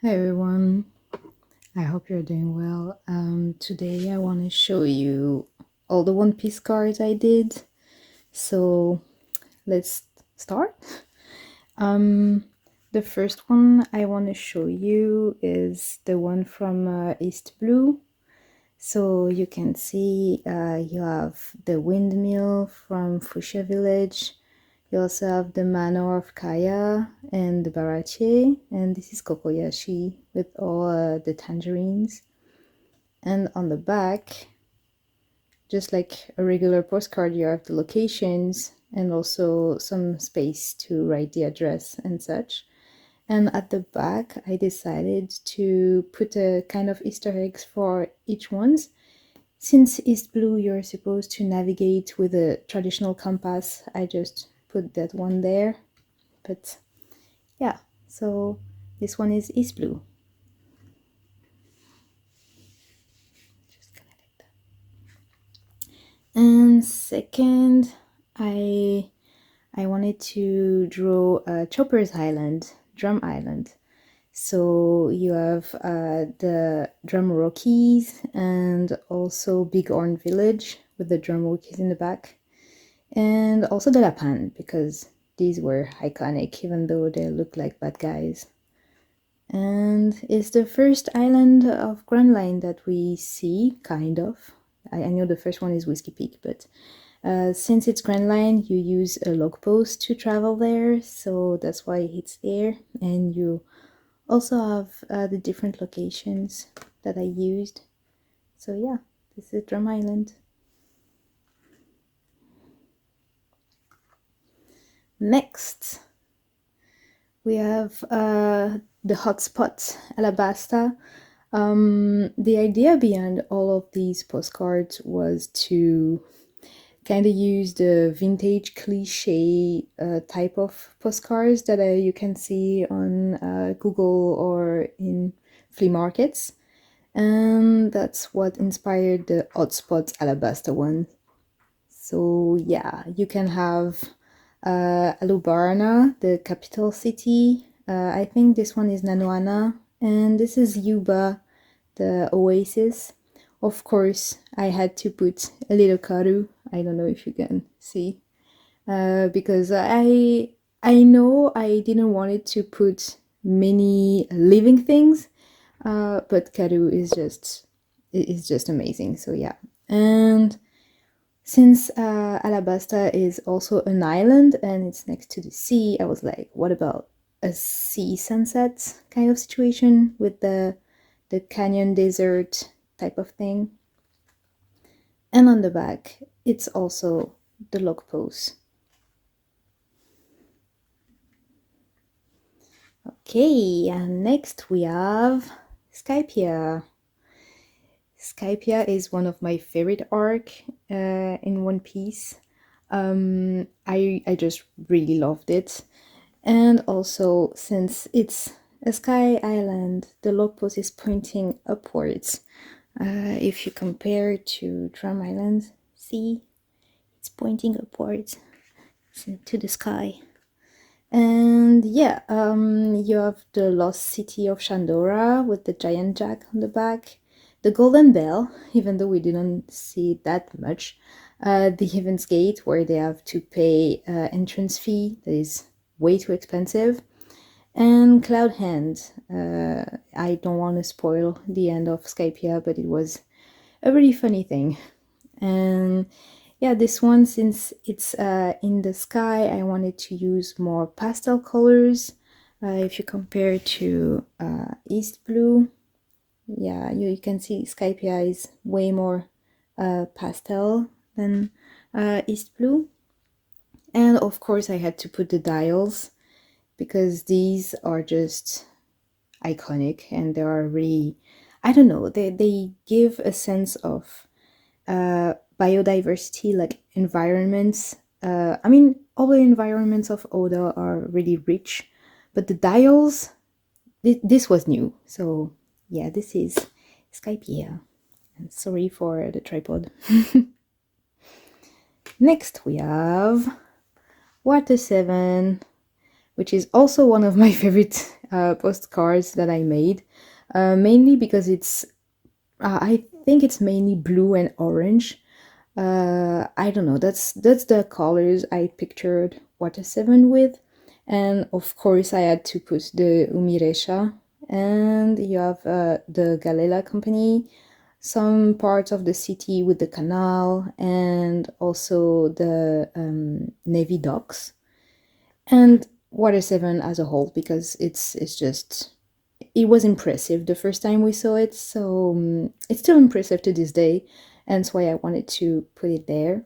Hi everyone, I hope you're doing well. Today I want to show you all the One Piece cards I did. So let's start. The first one I want to show you is the one from East Blue. So you can see you have the windmill from Fuchsia Village. You also have the Manor of Kaya and the Baratie, and this is Kokoyashi with all the tangerines. And on the back, just like a regular postcard, you have the locations and also some space to write the address and such. And at the back, I decided to put a kind of Easter eggs for each ones. Since East Blue, you're supposed to navigate with a traditional compass, I just put that one there. But yeah, so this one is East Blue. Just gonna like that. And second, I wanted to draw Chopper's Island, Drum Island. So you have the Drum Rockies and also Bighorn Village with the Drum Rockies in the back. And also the Lapan, because these were iconic even though they look like bad guys. And it's the first island of Grand Line that we see, kind of. I know the first one is Whiskey Peak, but since it's Grand Line, you use a log post to travel there, so that's why it's there. And you also have the different locations that I used. So yeah, this is Drum Island. Next, we have the hotspot, Alabasta. The idea behind all of these postcards was to kind of use the vintage cliche type of postcards that you can see on Google or in flea markets. And that's what inspired the hotspot Alabasta one. So yeah, you can have Alubarna, the capital city. I think this one is Nanoana, and this is Yuba, the oasis. Of course, I had to put a little Karu. I don't know if you can see, because I know I didn't want it to put many living things, but Karu is just amazing. So yeah, and since Alabasta is also an island and it's next to the sea, I was like, what about a sea sunset kind of situation with the canyon desert type of thing? And on the back, it's also the log post. Okay, and next we have Skypia. Skypia is one of my favorite arc in One Piece. I just really loved it. And also, since it's a sky island, the log post is pointing upwards. If you compare to Drum Island, see, it's pointing upwards to the sky. And yeah, you have the lost city of Shandora with the giant jack on the back, the golden bell, even though we didn't see it that much, the Heaven's Gate where they have to pay entrance fee that is way too expensive, and Cloud Hand. I don't want to spoil the end of Skypia, but it was a really funny thing. And yeah, this one, since it's in the sky, I wanted to use more pastel colors. If you compare to East Blue, yeah, you can see Skypia is way more pastel than East Blue. And of course I had to put the dials because these are just iconic and they are really, I don't know, they give a sense of biodiversity, like environments. I mean, all the environments of Oda are really rich, but the dials, this was new. So yeah, this is Skypia. And sorry for the tripod. Next we have Water 7, which is also one of my favorite postcards that I made, mainly because I think it's mainly blue and orange. I don't know, that's the colors I pictured Water 7 with. And of course I had to put the Umiresha, and you have the Galela company, some parts of the city with the canal, and also the Navy docks, and Water 7 as a whole, because it was impressive the first time we saw it, so it's still impressive to this day, and that's why I wanted to put it there.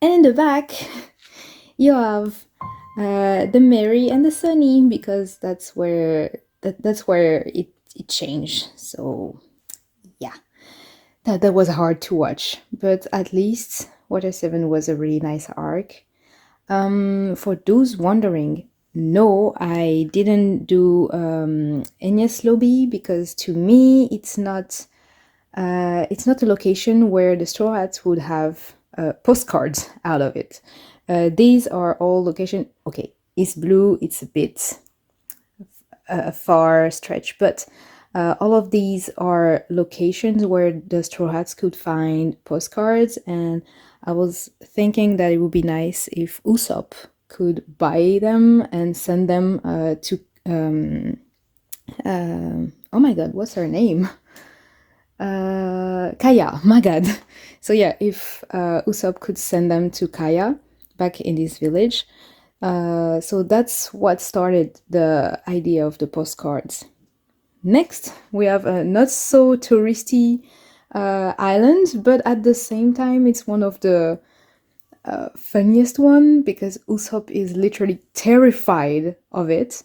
And in the back, you have the Mary and the Sunny, because that's where it changed. So yeah, that was hard to watch, but at least Water 7 was a really nice arc. For those wondering, no, I didn't do Enies Lobby, because to me it's not a location where the Straw Hats would have postcards out of it. These are all location. Okay, East Blue, it's a bit a far stretch, but all of these are locations where the Straw Hats could find postcards, and I was thinking that it would be nice if Usopp could buy them and send them to oh my god, what's her name? Kaya, my god. So yeah, if Usopp could send them to Kaya back in this village. So that's what started the idea of the postcards. Next, we have a not so touristy island, but at the same time, it's one of the funniest one, because Usopp is literally terrified of it.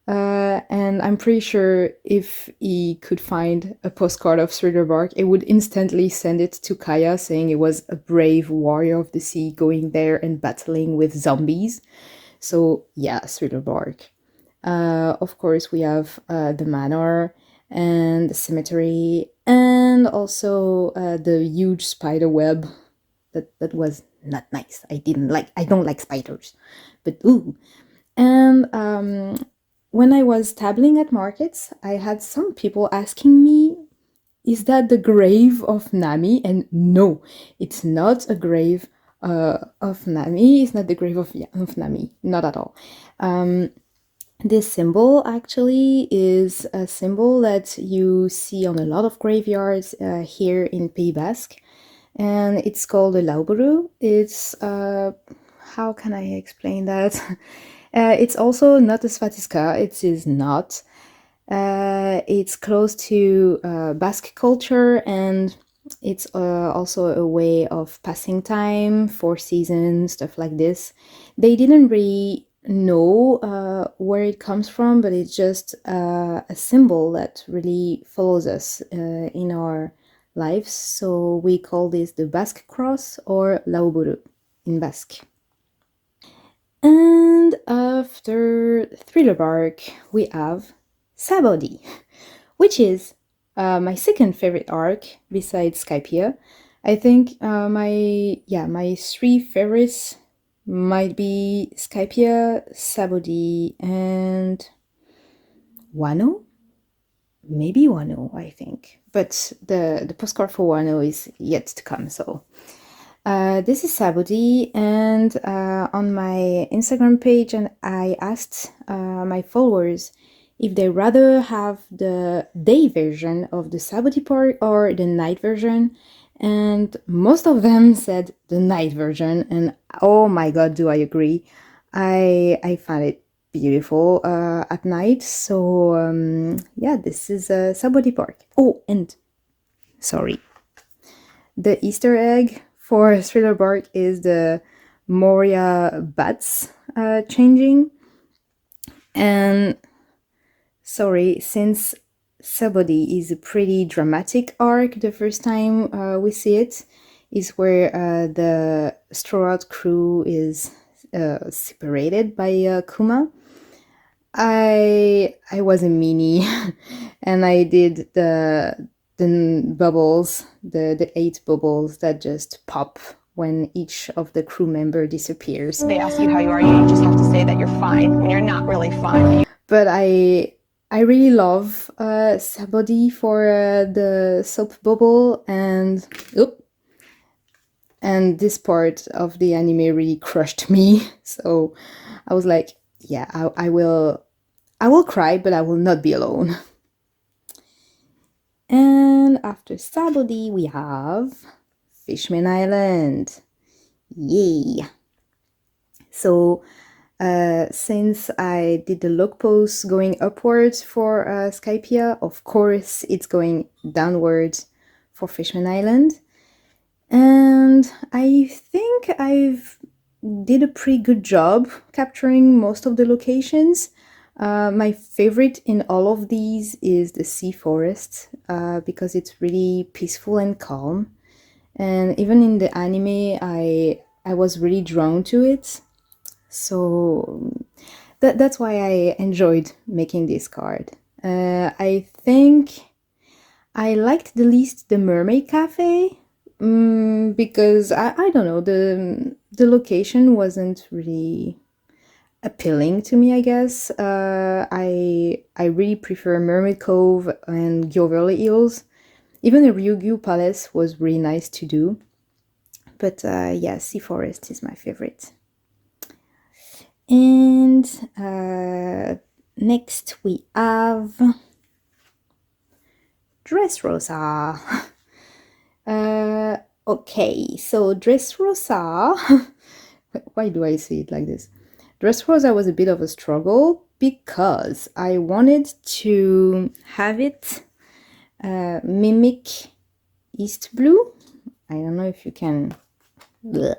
And I'm pretty sure if he could find a postcard of Thriller Bark, it would instantly send it to Kaya, saying it was a brave warrior of the sea going there and battling with zombies. So yeah, Thriller Bark. Of course, we have the manor and the cemetery, and also the huge spider web. That was not nice. I don't like spiders, but ooh. And when I was tabling at markets, I had some people asking me, is that the grave of Nami? And no, it's not a grave of Nami. It's not the grave of Nami, not at all. This symbol actually is a symbol that you see on a lot of graveyards here in Pays Basque, and it's called a lauburu. It's how can I explain that? It's also not a svastika. It is not. It's close to Basque culture, and it's also a way of passing time, for seasons, stuff like this. They didn't really know where it comes from, but it's just a symbol that really follows us in our lives. So we call this the Basque cross, or lauburu in Basque. And after Thriller Bark, we have Sabodi, which is my second favorite arc besides Skypiea. I think my three favorites might be Skypiea, Sabodi, and Wano. Maybe Wano, I think. But the postcard for Wano is yet to come, so this is Sabodi, and on my Instagram page, and I asked my followers if they rather have the day version of the Sabodi part or the night version, and most of them said the night version, and oh my god, do I agree. I found it beautiful at night, so yeah, this is Sabodi Park. Oh, and sorry, the Easter egg for Thriller Bark is the Moria bats changing. And sorry, since Sabodi is a pretty dramatic arc, the first time we see it is where the Straw Hat crew is separated by Kuma. I was a meanie and I did the bubbles, the 8 bubbles that just pop when each of the crew member disappears. They ask you how you are, you just have to say that you're fine when you're not really fine. but I really love Sabody for the soap bubble, and oop, and this part of the anime really crushed me. So I was like, yeah, I will cry, but I will not be alone. And after Sabody, we have Fishman Island. Yay! So since I did the log pose going upwards for Skypia, of course it's going downwards for Fishman Island. And I think I've did a pretty good job capturing most of the locations. My favorite in all of these is the sea forest because it's really peaceful and calm. And even in the anime, I was really drawn to it. So that's why I enjoyed making this card. I think I liked the least the Mermaid Cafe because I don't know, the location wasn't really appealing to me, I guess. I really prefer Mermaid Cove and Gilverley Hills. Even the Ryugyu Palace was really nice to do. But yeah, Sea Forest is my favorite. And next we have Dressrosa. Okay, so Dressrosa. Why do I say it like this? Dressrosa was a bit of a struggle because I wanted to have it mimic East Blue. I don't know if you can. Blech.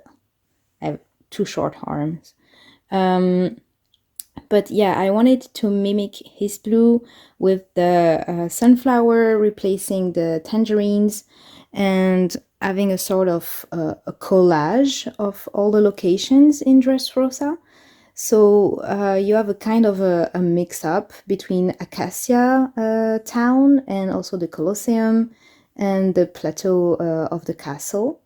I have too short arms. But yeah, I wanted to mimic his blue with the sunflower replacing the tangerines and having a sort of a collage of all the locations in Dressrosa. So you have a kind of a mix-up between Acacia town and also the Colosseum and the plateau of the castle.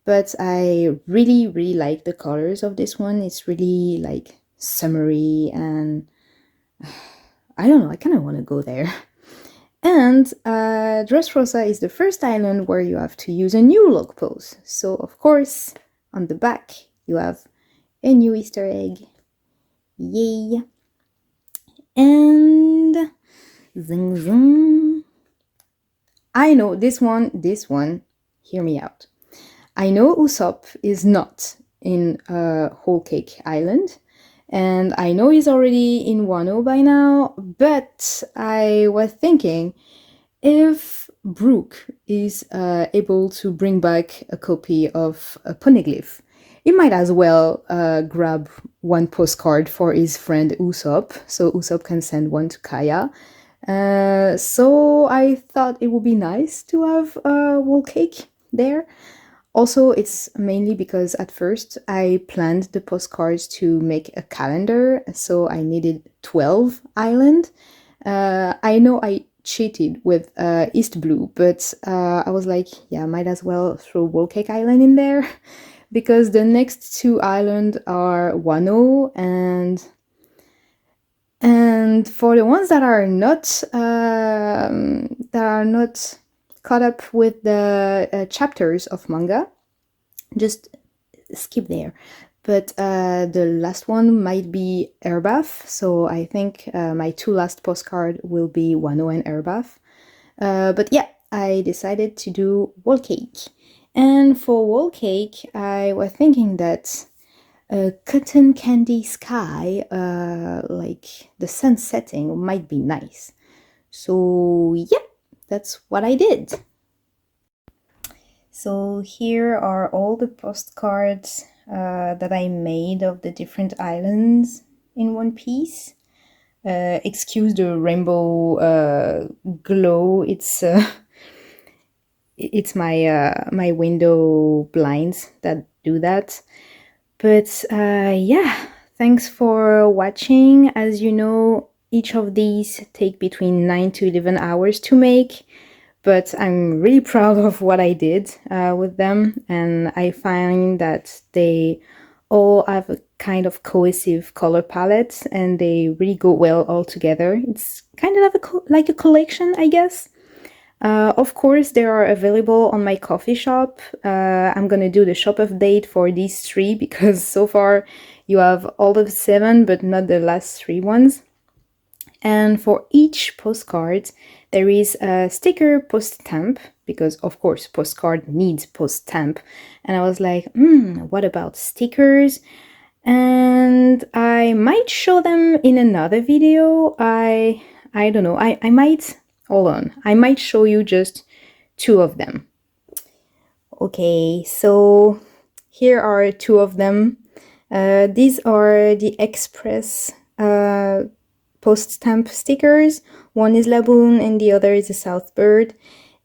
But I really, really like the colors of this one. It's really like summery and I don't know, I kind of want to go there. And Dressrosa is the first island where you have to use a new log pose. So of course, on the back, you have a new Easter egg. Yay! And zing zing. I know this one, hear me out. I know Usopp is not in Whole Cake Island, and I know he's already in Wano by now, but I was thinking if Brooke is able to bring back a copy of a poneglyph, he might as well grab one postcard for his friend Usopp, so Usopp can send one to Kaya. So I thought it would be nice to have a Whole Cake there. Also, it's mainly because at first I planned the postcards to make a calendar, so I needed 12 islands. I know I cheated with East Blue, but I was like, yeah, might as well throw Whole Cake Island in there because the next two islands are Wano and for the ones that are not caught up with the chapters of manga, just skip there. But the last one might be Airbath, so I think my two last postcard will be Wano and Airbath. But yeah, I decided to do Whole Cake. And for Whole Cake, I was thinking that a cotton candy sky, like the sun setting, might be nice. So yeah, that's what I did. So here are all the postcards that I made of the different islands in One Piece. Excuse the rainbow glow. It's my window blinds that do that. But yeah, thanks for watching. As you know, each of these take between 9 to 11 hours to make, but I'm really proud of what I did with them, and I find that they all have a kind of cohesive color palette and they really go well all together. It's kind of like a collection, I guess. Of course, they are available on my coffee shop. I'm gonna do the shop update for these 3 because so far you have all of 7, but not the last 3 ones. And for each postcard, there is a sticker post stamp because, of course, postcard needs post stamp. And I was like, what about stickers? And I might show them in another video. I don't know. I might, hold on. I might show you just 2 of them. Okay, so here are 2 of them. These are the Express post stamp stickers. One is Laboon and the other is a Southbird.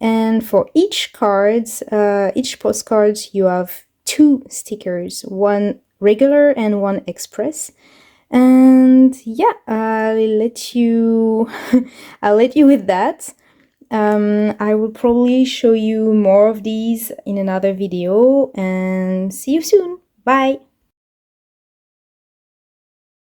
And for each postcard, you have 2 stickers, one regular and one express. And yeah, I'll let you with that. I will probably show you more of these in another video, and see you soon. Bye.